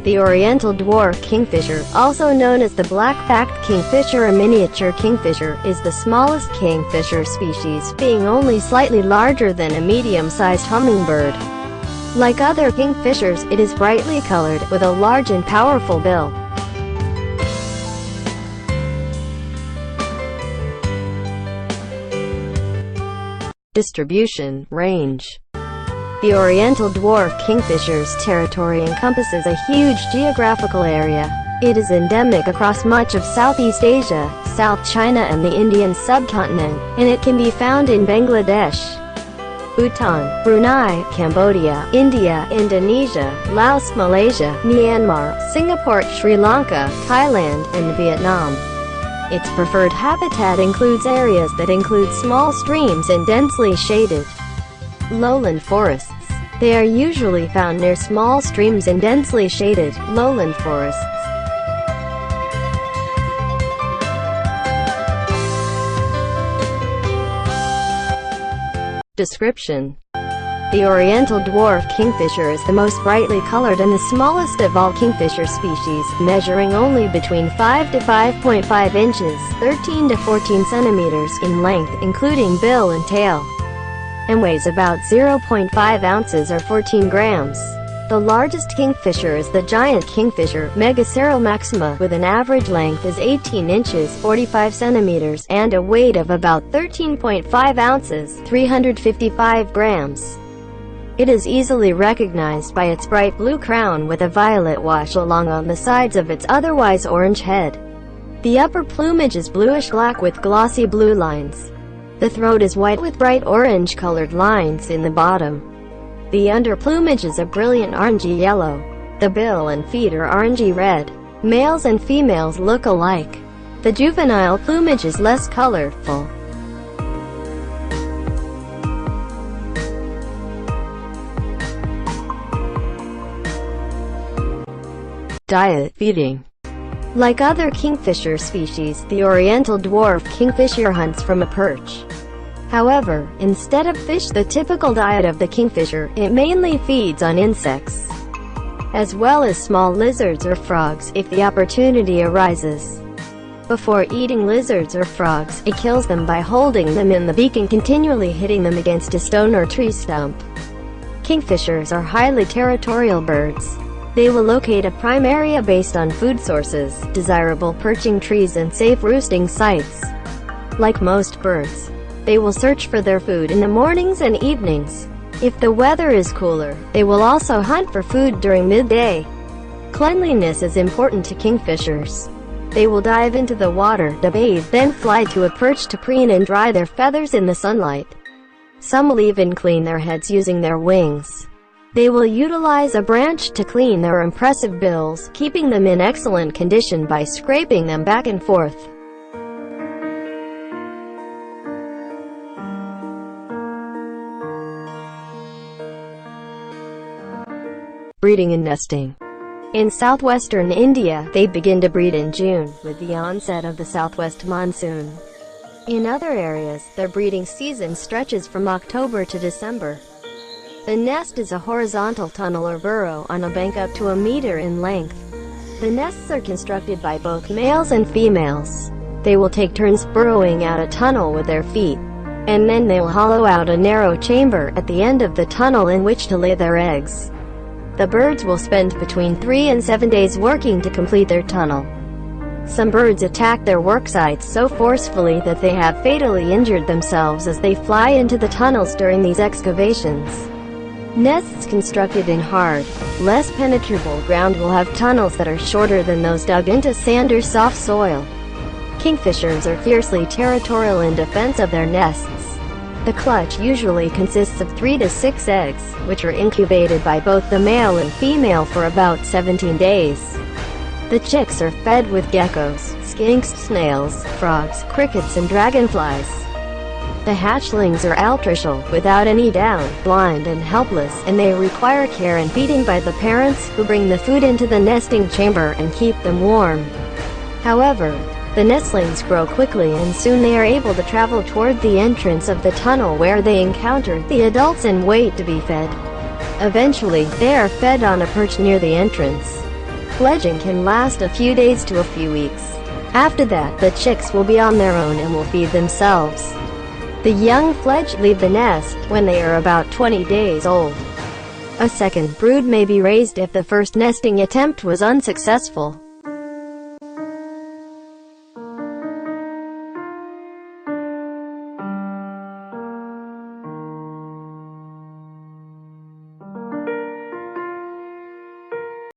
The Oriental Dwarf Kingfisher, also known as the black-backed kingfisher or miniature kingfisher, is the smallest kingfisher species, being only slightly larger than a medium-sized hummingbird. Like other kingfishers, it is brightly colored, with a large and powerful bill. Distribution, range. The Oriental Dwarf Kingfisher's territory encompasses a huge geographical area. It is endemic across much of Southeast Asia, South China and the Indian subcontinent, and it can be found in Bangladesh, Bhutan, Brunei, Cambodia, India, Indonesia, Laos, Malaysia, Myanmar, Singapore, Sri Lanka, Thailand, and Vietnam. Its preferred habitat includes areas that include small streams and densely shaded lowland forests. They are usually found near small streams and densely shaded lowland forests. Description: the Oriental Dwarf Kingfisher is the most brightly colored and the smallest of all kingfisher species, measuring only between 5 to 5.5 inches, 13 to 14 centimeters in length, including bill and tail, and weighs about 0.5 ounces or 14 grams. The largest kingfisher is the giant kingfisher, Megaceral maxima, with an average length is 18 inches, 45 centimeters, and a weight of about 13.5 ounces, 355 grams. It is easily recognized by its bright blue crown with a violet wash along on the sides of its otherwise orange head. The upper plumage is bluish-black with glossy blue lines. The throat is white with bright orange-colored lines in the bottom. The under plumage is a brilliant orangey yellow. The bill and feet are orangey red. Males and females look alike. The juvenile plumage is less colorful. Diet: feeding. Like other kingfisher species, the Oriental Dwarf Kingfisher hunts from a perch. However, instead of fish, the typical diet of the kingfisher, it mainly feeds on insects, as well as small lizards or frogs, if the opportunity arises. Before eating lizards or frogs, it kills them by holding them in the beak and continually hitting them against a stone or tree stump. Kingfishers are highly territorial birds. They will locate a prime area based on food sources, desirable perching trees and safe roosting sites. Like most birds, they will search for their food in the mornings and evenings. If the weather is cooler, they will also hunt for food during midday. Cleanliness is important to kingfishers. They will dive into the water to bathe, then fly to a perch to preen and dry their feathers in the sunlight. Some will even clean their heads using their wings. They will utilize a branch to clean their impressive bills, keeping them in excellent condition by scraping them back and forth. Breeding and nesting. In southwestern India, they begin to breed in June, with the onset of the southwest monsoon. In other areas, their breeding season stretches from October to December. The nest is a horizontal tunnel or burrow on a bank up to a meter in length. The nests are constructed by both males and females. They will take turns burrowing out a tunnel with their feet, and then they will hollow out a narrow chamber at the end of the tunnel in which to lay their eggs. The birds will spend between 3 and 7 days working to complete their tunnel. Some birds attack their work sites so forcefully that they have fatally injured themselves as they fly into the tunnels during these excavations. Nests constructed in hard, less penetrable ground will have tunnels that are shorter than those dug into sand or soft soil. Kingfishers are fiercely territorial in defense of their nests. The clutch usually consists of 3 to 6 eggs, which are incubated by both the male and female for about 17 days. The chicks are fed with geckos, skinks, snails, frogs, crickets and dragonflies. The hatchlings are altricial, without any down, blind and helpless, and they require care and feeding by the parents, who bring the food into the nesting chamber and keep them warm. However, the nestlings grow quickly and soon they are able to travel toward the entrance of the tunnel where they encounter the adults and wait to be fed. Eventually, they are fed on a perch near the entrance. Fledging can last a few days to a few weeks. After that, the chicks will be on their own and will feed themselves. The young fledge leave the nest when they are about 20 days old. A second brood may be raised if the first nesting attempt was unsuccessful.